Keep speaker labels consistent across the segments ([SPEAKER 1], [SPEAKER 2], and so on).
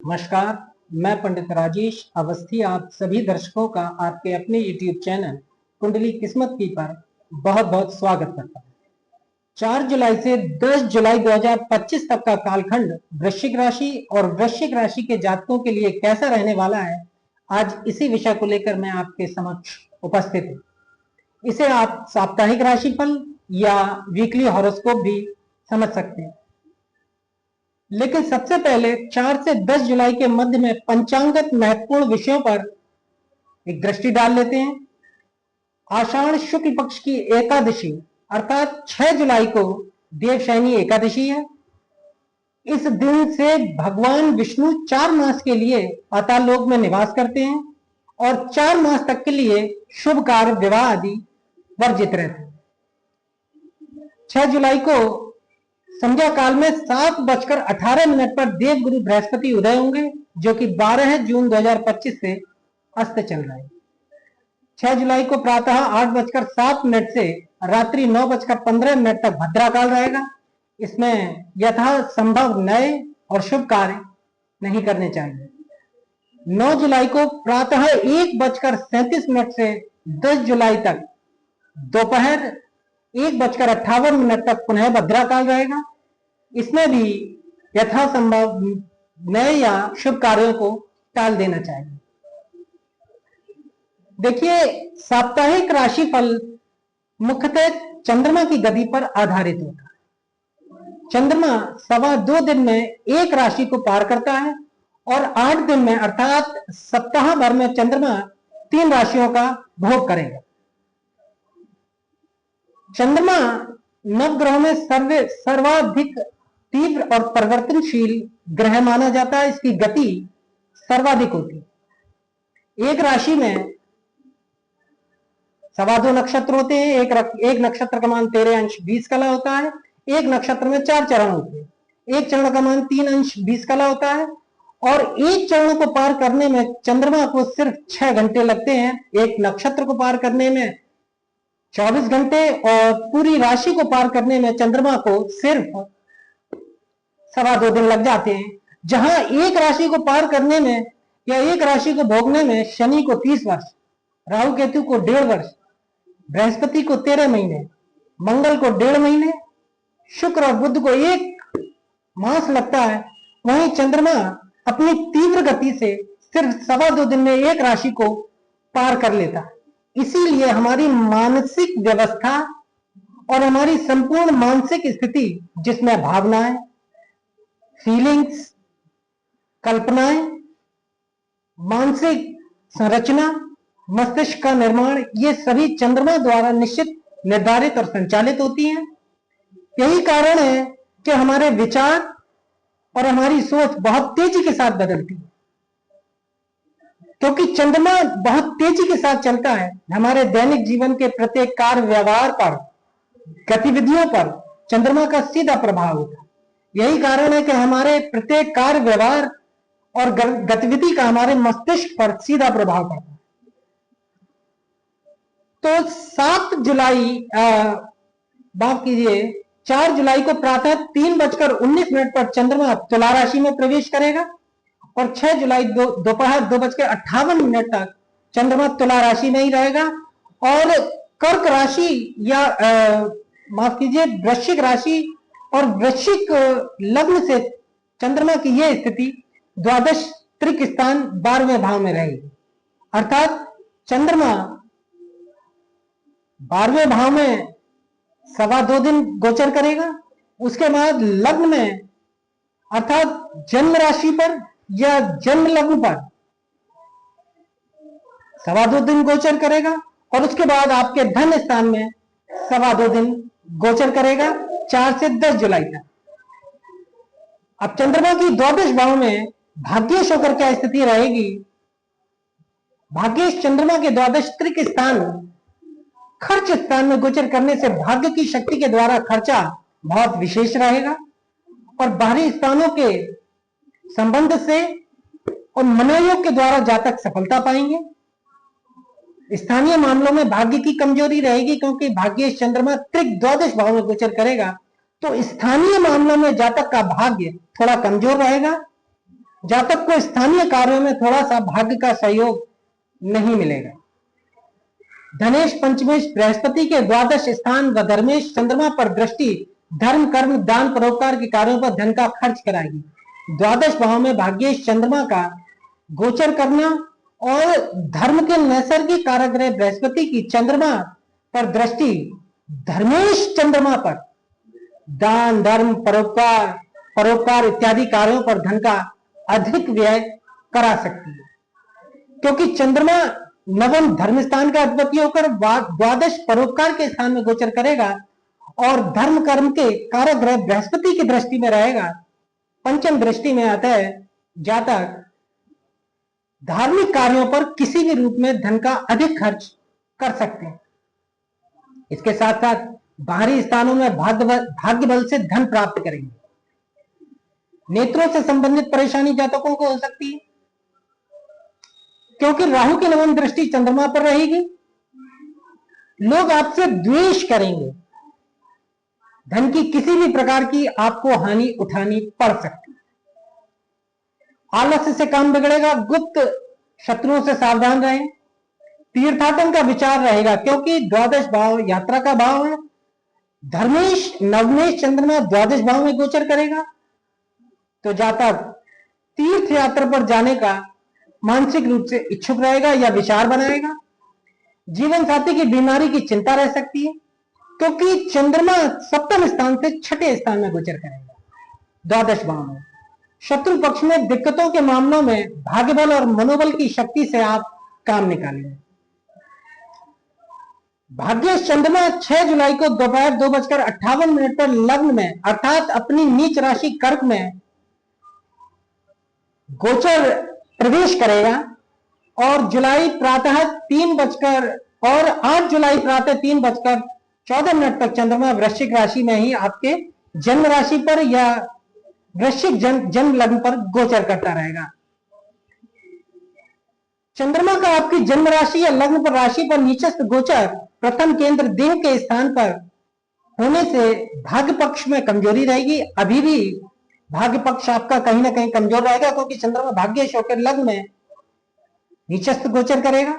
[SPEAKER 1] नमस्कार। मैं पंडित राजेश अवस्थी आप सभी दर्शकों का आपके अपने YouTube चैनल कुंडली किस्मत की पर बहुत बहुत स्वागत करता हूँ। 4 जुलाई से 10 जुलाई 2025 तक का कालखंड वृश्चिक राशि और वृश्चिक राशि के जातकों के लिए कैसा रहने वाला है, आज इसी विषय को लेकर मैं आपके समक्ष उपस्थित हूँ। इसे आप साप्ताहिक राशिफल या वीकली हॉरोस्कोप भी समझ सकते हैं, लेकिन सबसे पहले 4 से 10 जुलाई के मध्य में पंचांगत महत्वपूर्ण विषयों पर एक दृष्टि डाल लेते हैं। आषाढ़ शुक्ल पक्ष की एकादशी अर्थात 6 जुलाई को देवशयनी एकादशी है। इस दिन से भगवान विष्णु 4 मास के लिए पाताल लोक में निवास करते हैं और 4 मास तक के लिए शुभ कार्य विवाह आदि वर्जित रहते हैं। 6 जुलाई को संध्या काल में 7:18 पर देवगुरु बृहस्पति उदय होंगे, जो कि 12 जून 2025 से अस्त चल रहा है। 6 जुलाई को प्रातः 8:07 से रात्रि 9:15 तक भद्रा काल रहेगा। इसमें यथा संभव नए और शुभ कार्य नहीं करने चाहिए। 9 जुलाई को प्रातः 1:37 से 10 जुलाई तक दोपहर 1:58 तक पुनः भद्रा काल रहेगा। इसमें भी यथासंभव नए या शुभ कार्यों को टाल देना चाहिए। देखिए, साप्ताहिक राशिफल मुख्यतः चंद्रमा की गति पर आधारित होता है। चंद्रमा 2.25 दिन में एक राशि को पार करता है और 8 दिन में अर्थात सप्ताह भर में चंद्रमा 3 राशियों का भोग करेगा। चंद्रमा नवग्रहों में सर्वाधिक तीव्र और परिवर्तनशील ग्रह माना जाता है। इसकी गति सर्वाधिक होती है। एक राशि में 2.25 नक्षत्र होते हैं। एक नक्षत्र का मान 13 अंश 20 कला होता है। एक नक्षत्र में 4 चरण होते हैं। एक चरण का मान 3 अंश 20 कला होता है और एक चरण को पार करने में चंद्रमा को सिर्फ 6 घंटे लगते हैं। एक नक्षत्र को पार करने में 24 घंटे और पूरी राशि को पार करने में चंद्रमा को सिर्फ 2.25 दिन लग जाते हैं। जहां एक राशि को पार करने में या एक राशि को भोगने में शनि को 30 वर्ष, राहु केतु को 1.5 वर्ष, बृहस्पति को 13 महीने, मंगल को 1.5 महीने, शुक्र और बुध को 1 मास लगता है। वहीं चंद्रमा अपनी तीव्र गति से सिर्फ 2.25 दिन में एक राशि को पार कर लेता है। इसीलिए हमारी मानसिक व्यवस्था और हमारी संपूर्ण मानसिक स्थिति, जिसमें भावनाएं, फीलिंग्स, कल्पनाएं, मानसिक संरचना, मस्तिष्क का निर्माण, ये सभी चंद्रमा द्वारा निश्चित, निर्धारित और संचालित होती हैं। यही कारण है कि हमारे विचार और हमारी सोच बहुत तेजी के साथ बदलती है, क्योंकि चंद्रमा बहुत तेजी के साथ चलता है। हमारे दैनिक जीवन के प्रत्येक कार्य व्यवहार पर, गतिविधियों पर चंद्रमा का सीधा प्रभाव होता है। यही कारण है कि हमारे प्रत्येक कार्य व्यवहार और गतिविधि का हमारे मस्तिष्क पर सीधा प्रभाव पड़ता है। तो 7 जुलाई माफ कीजिए 4 जुलाई को प्रातः 3:19 पर चंद्रमा तुला राशि में प्रवेश करेगा और 6 जुलाई दोपहर 2:58 तक चंद्रमा तुला राशि में ही रहेगा और कर्क राशि या माफ कीजिए वृश्चिक राशि और वृश्चिक लग्न से चंद्रमा की यह स्थिति द्वादश त्रिक स्थान 12वें भाव में रहेगी। अर्थात चंद्रमा 12वें भाव में 2.25 दिन गोचर करेगा। उसके बाद लग्न में अर्थात जन्म राशि पर या जन्म लग्न पर 2.25 दिन गोचर करेगा और उसके बाद आपके धन स्थान में 2.25 दिन गोचर करेगा 4 से 10 जुलाई तक। अब चंद्रमा की द्वादश भाव में भाग्येश होकर क्या स्थिति रहेगी? भाग्येश चंद्रमा के द्वादश त्रिक स्थान खर्च स्थान में गोचर करने से भाग्य की शक्ति के द्वारा खर्चा बहुत विशेष रहेगा और बाहरी स्थानों के संबंध से और मनोयोग के द्वारा जातक सफलता पाएंगे। स्थानीय मामलों में भाग्य की कमजोरी रहेगी, क्योंकि भाग्येश चंद्रमा त्रिक द्वादश भाव में गोचर करेगा तो स्थानीय मामलों में जातक का भाग्य थोड़ा कमजोर रहेगा। जातक को स्थानीय कार्यों में थोड़ा सा भाग्य का सहयोग नहीं मिलेगा। धनेश पंचमेश बृहस्पति के द्वादश स्थान व धर्मेश चंद्रमा पर दृष्टि धर्म कर्म दान परोपकार के कार्यों पर धन का खर्च कराएगी। द्वादश भाव में भाग्येश चंद्रमा का गोचर करना और धर्म के नैसर्गिक कारक ग्रह बृहस्पति की चंद्रमा पर दृष्टि धर्मेश चंद्रमा पर दान धर्म परोपकार इत्यादि कार्यों पर धन का अधिक व्यय करा सकती है, क्योंकि चंद्रमा नवम धर्म स्थान का अधिपति होकर द्वादश परोपकार के स्थान में गोचर करेगा और धर्म कर्म के कारक ग्रह बृहस्पति की दृष्टि में रहेगा। पंचम दृष्टि में आता है जातक धार्मिक कार्यों पर किसी भी रूप में धन का अधिक खर्च कर सकते हैं। इसके साथ साथ बाहरी स्थानों में भाग्य बल से धन प्राप्त करेंगे। नेत्रों से संबंधित परेशानी जातकों को हो सकती है, क्योंकि राहु की नवम दृष्टि चंद्रमा पर रहेगी। लोग आपसे द्वेष करेंगे, धन की किसी भी प्रकार की आपको हानि उठानी पड़ सकती है। आलस्य से काम बिगड़ेगा, गुप्त शत्रुओं से सावधान रहें। तीर्थाटन का विचार रहेगा, क्योंकि द्वादश भाव यात्रा का भाव है। धर्मेश नवमेश चंद्रमा द्वादश भाव में गोचर करेगा, तो जातक तीर्थ यात्रा पर जाने का मानसिक रूप से इच्छुक रहेगा या विचार बनाएगा। जीवन साथी की बीमारी की चिंता रह सकती है, क्योंकि चंद्रमा सप्तम स्थान से छठे स्थान में गोचर करेगा द्वादश भाव में। शत्रु पक्ष में दिक्कतों के मामलों में भाग्य बल और मनोबल की शक्ति से आप काम निकालेंगे। भाग्य चंद्रमा 6 जुलाई को दोपहर 2:58 पर लग्न में अर्थात अपनी नीच राशि कर्क में गोचर प्रवेश करेगा और जुलाई प्रातः 3 और 8 जुलाई प्रातः 3:14 तक चंद्रमा वृश्चिक राशि में ही आपके जन्म राशि पर या वृश्चिक जन्म लग्न पर गोचर करता रहेगा। चंद्रमा का आपकी जन्म राशि या लग्न पर राशि पर नीचस्थ गोचर प्रथम केंद्र देह के स्थान पर होने से भाग्य पक्ष में कमजोरी रहेगी। अभी भी भाग्य पक्ष आपका कहीं ना कहीं कमजोर रहेगा, क्योंकि चंद्रमा भाग्येश होकर लग्न में नीचस्थ गोचर करेगा,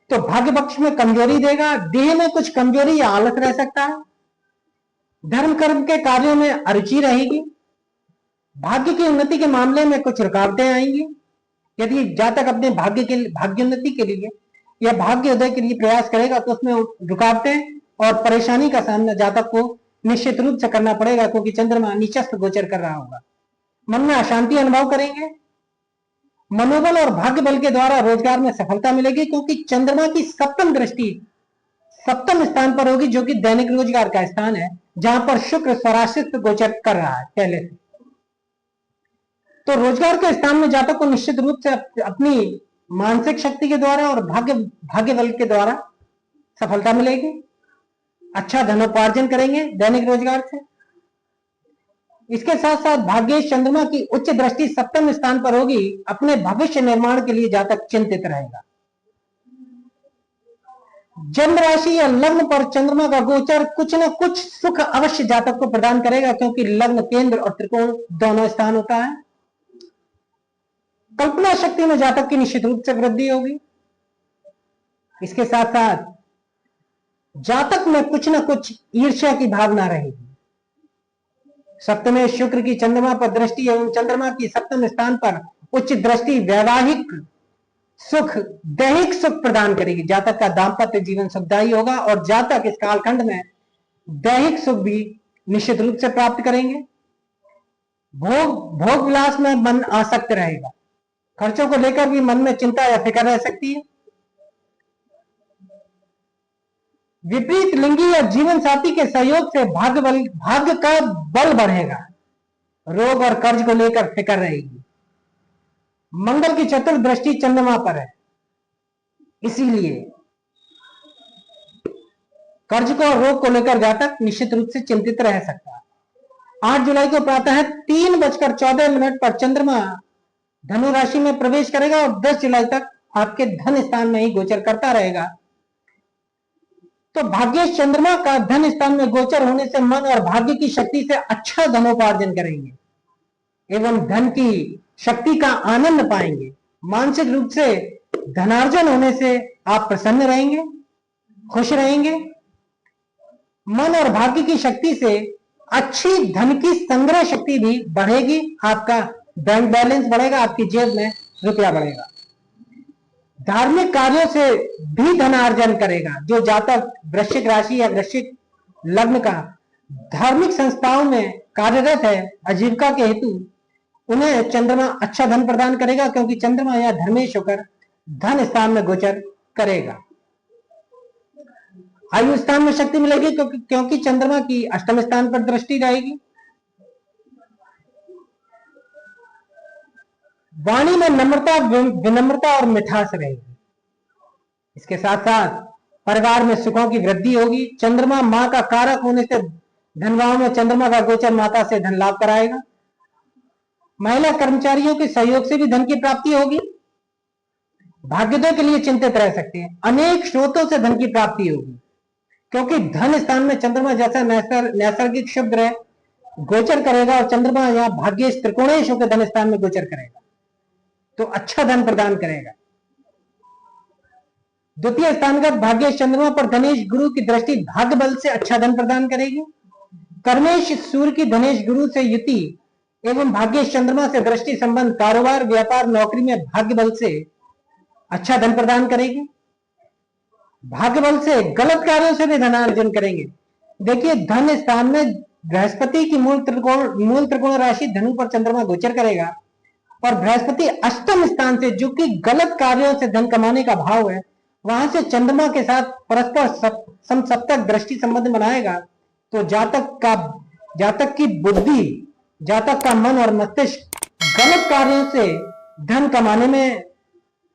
[SPEAKER 1] तो भाग्य पक्ष में कमजोरी देगा। देह में कुछ कमजोरी या आलस रह सकता है। धर्म कर्म के कार्यों में अरुचि रहेगी। भाग्य की उन्नति के मामले में कुछ रुकावटें आएंगी। यदि जातक अपने भाग्योन्नति के लिए या भाग्य उदय के लिए प्रयास करेगा, तो उसमें रुकावटें और परेशानी का सामना जातक को निश्चित रूप से करना पड़ेगा, क्योंकि चंद्रमा नीचस्थ गोचर कर रहा होगा। मन में अशांति अनुभव करेंगे। मनोबल और भाग्य बल के द्वारा रोजगार में सफलता मिलेगी, क्योंकि चंद्रमा की सप्तम दृष्टि सप्तम स्थान पर होगी, जो कि दैनिक रोजगार का स्थान है, जहां पर शुक्र स्वराशित गोचर कर रहा है पहले से। तो रोजगार के स्थान में जातक को निश्चित रूप से अपनी मानसिक शक्ति के द्वारा और भाग्य बल के द्वारा सफलता मिलेगी। अच्छा धनोपार्जन करेंगे दैनिक रोजगार से। इसके साथ साथ भाग्येश चंद्रमा की उच्च दृष्टि सप्तम स्थान पर होगी। अपने भविष्य निर्माण के लिए जातक चिंतित रहेगा। जन्म राशि या लग्न पर चंद्रमा का गोचर कुछ न कुछ सुख अवश्य जातक को प्रदान करेगा, क्योंकि लग्न केंद्र और त्रिकोण दोनों स्थान होता है। कल्पना शक्ति में जातक की निश्चित रूप से वृद्धि होगी। इसके साथ साथ जातक में कुछ न कुछ ईर्ष्या की भावना रहेगी। सप्तमे शुक्र की चंद्रमा पर दृष्टि एवं चंद्रमा की सप्तम स्थान पर उच्च दृष्टि वैवाहिक सुख दैहिक सुख प्रदान करेगी। जातक का दाम्पत्य जीवन सुखदायी होगा और जातक इस कालखंड में दैहिक सुख भी निश्चित रूप से प्राप्त करेंगे। भोग विलास में मन आसक्त रहेगा। खर्चों को लेकर भी मन में चिंता या फिक्र रह सकती है। विपरीत लिंगी या जीवन साथी के सहयोग से भाग्य का बल बढ़ेगा। रोग और कर्ज को लेकर फिक्र रहेगी। मंगल की चतुर्थ दृष्टि चंद्रमा पर है, इसीलिए कर्ज को और रोग को लेकर जातक निश्चित रूप से चिंतित रह सकता है। 8 जुलाई को प्रातः 3:14 पर चंद्रमा धनु राशि में प्रवेश करेगा और 10 जुलाई तक आपके धन स्थान में ही गोचर करता रहेगा। तो भाग्येश चंद्रमा का धन स्थान में गोचर होने से मन और भाग्य की शक्ति से अच्छा धनोपार्जन करेंगे। एवं धन की शक्ति का आनंद पाएंगे। मानसिक रूप से धनार्जन होने से आप प्रसन्न रहेंगे, खुश रहेंगे। मन और भाग्य की शक्ति से अच्छी धन की संग्रह शक्ति भी बढ़ेगी, आपका बैंक बैलेंस बढ़ेगा, आपकी जेब में रुपया बढ़ेगा। धार्मिक कार्यों से भी धनार्जन करेगा। जो जातक वृश्चिक राशि या वृश्चिक लग्न का धार्मिक संस्थाओं में कार्यरत है आजीविका के हेतु, उन्हें चंद्रमा अच्छा धन प्रदान करेगा, क्योंकि चंद्रमा या धर्मेश होकर धन स्थान में गोचर करेगा। आयु स्थान में शक्ति मिलेगी, क्योंकि चंद्रमा की अष्टम स्थान पर दृष्टि रहेगी। वाणी में नम्रता, विनम्रता और मिठास रहेगी। इसके साथ साथ परिवार में सुखों की वृद्धि होगी। चंद्रमा मां का कारक होने से धनभाव में चंद्रमा का गोचर माता से धन लाभ कराएगा। महिला कर्मचारियों के सहयोग से भी धन की प्राप्ति होगी। भाग्योदय के लिए चिंतित रह सकते हैं। अनेक स्रोतों से धन की प्राप्ति होगी, क्योंकि धन स्थान में चंद्रमा जैसा नैसर्गिक शुभ ग्रह गोचर करेगा और चंद्रमा या भाग्य त्रिकोणेश होकर धन स्थान में गोचर करेगा, तो अच्छा धन प्रदान करेगा। द्वितीय स्थानगत भाग्य चंद्रमा पर धनेश गुरु की दृष्टि भाग्य बल से अच्छा धन प्रदान करेगी। कर्मेश सूर्य की धनेश गुरु से युति एवं भाग्य चंद्रमा से दृष्टि संबंध कारोबार, व्यापार, नौकरी में भाग्य बल से अच्छा धन प्रदान करेगी। भाग्य बल से गलत कार्यों से भी धनार्जन करेंगे। देखिए, धन स्थान में बृहस्पति की मूल त्रिकोण राशि धनु पर चंद्रमा गोचर करेगा और बृहस्पति अष्टम स्थान से, जो कि गलत कार्यों से धन कमाने का भाव है, वहां से चंद्रमा के साथ परस्पर समसप्तक दृष्टि संबंध बनाएगा, तो जातक की बुद्धि, जातक का मन और मस्तिष्क गलत कार्यों से धन कमाने में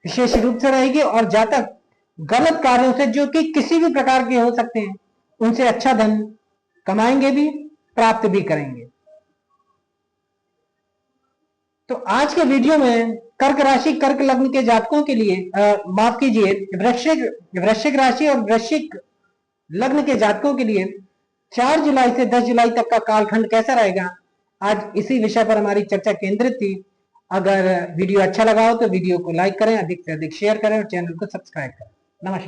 [SPEAKER 1] विशेष रूप से रहेगी और जातक गलत कार्यों से, जो कि किसी भी प्रकार के हो सकते हैं, उनसे अच्छा धन कमाएंगे भी, प्राप्त भी करेंगे। तो आज के वीडियो में कर्क राशि, कर्क लग्न के जातकों के लिए, माफ कीजिए, वृश्चिक राशि और वृश्चिक लग्न के जातकों के लिए 4 जुलाई से 10 जुलाई तक का कालखंड कैसा रहेगा, आज इसी विषय पर हमारी चर्चा केंद्रित थी। अगर वीडियो अच्छा लगा हो तो वीडियो को लाइक करें, अधिक से अधिक शेयर करें और चैनल को सब्सक्राइब करें। नमस्कार।